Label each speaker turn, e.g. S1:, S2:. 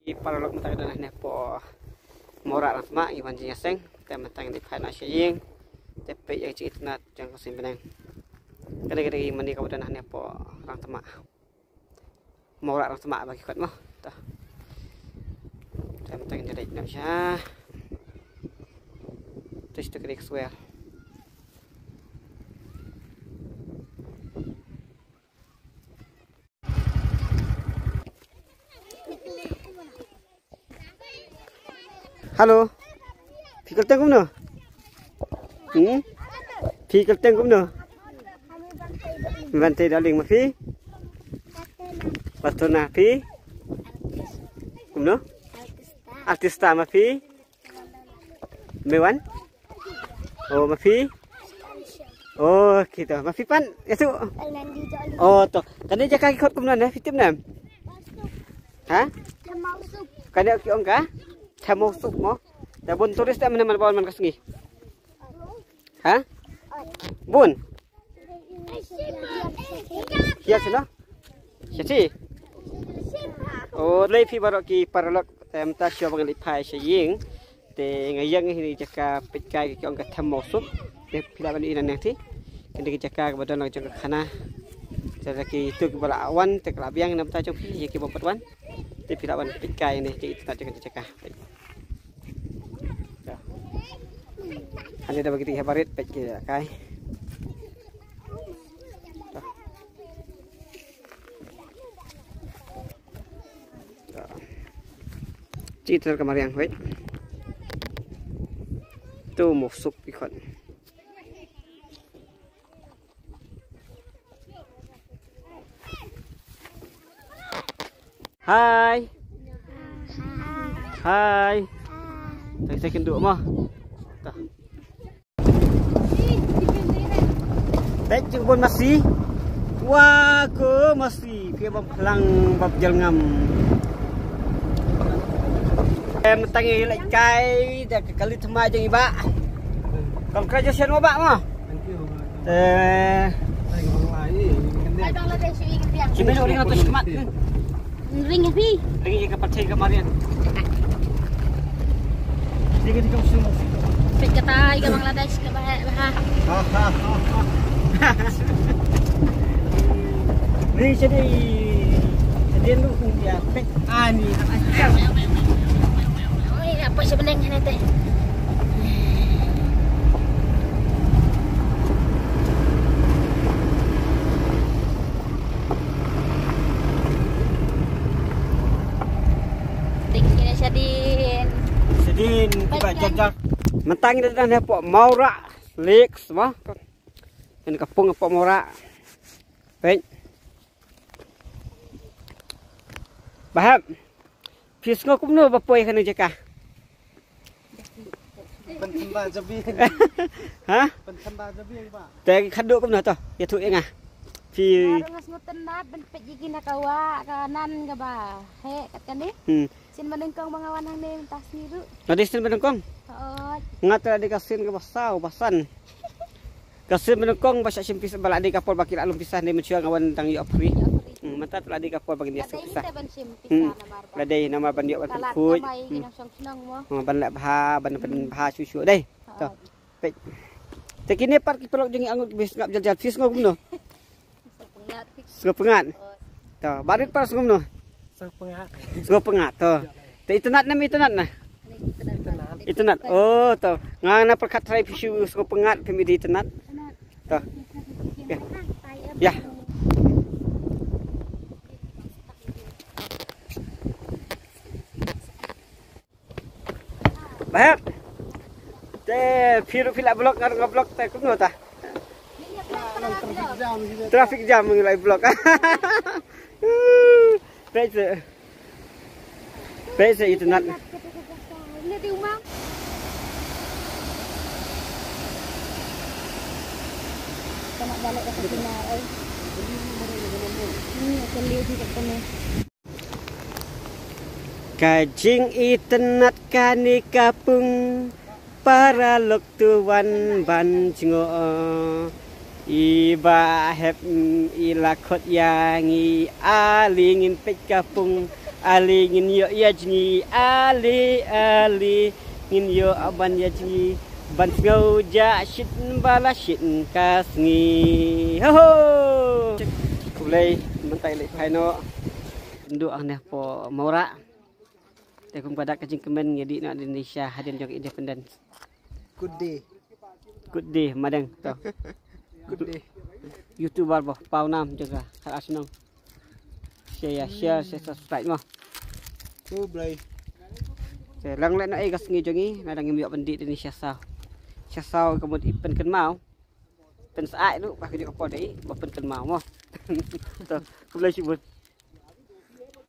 S1: Para lok matang dah ne po morak lang mak iwan jing seng tem matang di phai na shing tepe yang cik nat jang ko sim benang kada-kada mandi ka dah ne po rang temak morak rang temak bagi kot mo tah tem matang jadi nak sya terus tu krik suel Halo, fikir tengok mana? Fikir tengok mana? Bantai daling mafi? Batuna fi? Mana? Artista mafi? Mewan? Oh mafi? Oh kita mafi pan? Itu? Oh tu. Kani jaga ikut kumna fitim nam? Hah? Kani okey ongka? Kamu sup mo? Dah bun turis tak mana bawa man kasungi? Hah? Bun? Siapa sih no? Siapa? Oh, lepi baru ki paralok temta siapa yang lipai saying. Te ngayang ini jaka petkai ki orang kamu sup. Te pilawan ini nanti. Kendi jaka kepada orang jaka kana. Jadi ki itu kepala awan te kelabiang nam tajam pi ki bopatwan. Te pilawan petkai ini ki itu tak jaka. Hanya dah begitu habarit pet kita kai. Citra kemarin wait. Tu musuk ikut. Hai. Hai. Saya kenduk mah. Baik jemput masih. Wah ke masih. Dia pelang bab jalngam. Tangi lek kai dah kali tema jeng iba. Kau kerja sian obak mah. Cuma ring atau semat.
S2: Ring api.
S1: Ring ke partai kemarin. Jadi kita semua.
S2: Pet kata ikan Bangladesh ke bah.
S1: Ni jadi lu dia pet ani anak.
S2: Oi, apa sebenarnya ni teh? Tinggi sedin.
S1: Sedin tiba jajak. Mentang itu dah pok maura lek semua. Ini kapung pok maura. Baik. Bahap. Fis ngok kumno bapoi kana jaka.
S3: Pentamba jabi.
S1: Hah?
S3: Pentamba jabi ba.
S1: Te khaduk kumno to. Ya thu engah. Fi
S2: Ngas ngoten nat ben pet jiki nak kawa kanan ke bah. He kat kan ni. Sin menengkong bangawan hang ni tas niru.
S1: Tadi sin menengkong.
S2: Oh.
S1: Ngata di kasin ke basau basan. Kasin menengkong basa simpis balak di kapal bakil alum pisah ni mencuang awan tang yu apri. Mata telah di kapal bagi dia pisah. Ladai nama bandiok ban kuj. Ban lak bah ban bah susu deh. To. Pek. Te kini par ki pelok jengi angut bis ngap jal-jal fis ngok no. Pengat. To, barit par ngom no. Pengat to. Te internet nam internet nah. Internet. Oh, to. Ngana perkat try fisu pengat pemidi internet. To. Ya. Ya. Baik. Te filak blok ngar blok te kumno ta. Traffic jam ngilai blok. Pese internet.
S2: Ini di rumah. Kamu balik ke sini ai. Ini akan lihat di sana.
S1: Kajing internet kani kapung para lok tuan ban jingo iba hep ilakot yangi alingin pek kapung Ali ngin yo yajni ali ngin yo aban yajni ban ngau ja shit bala shit kasngi ho kulai mentai le phaino nduk aneh po mora te kum pada kajing kemen ngedi nak Indonesia hadian jog independence
S3: Good day
S1: madang to
S3: good day
S1: YouTuber boh pau nam juga hal asnong share subscribe mah
S3: Go Blay
S1: se lang le na ai gas ngi jongi na dang ngim bendi Indonesia sao kemudian ipen ken mau pen saai lu pak di opo dei bo pen ken mau mo to kulai sibut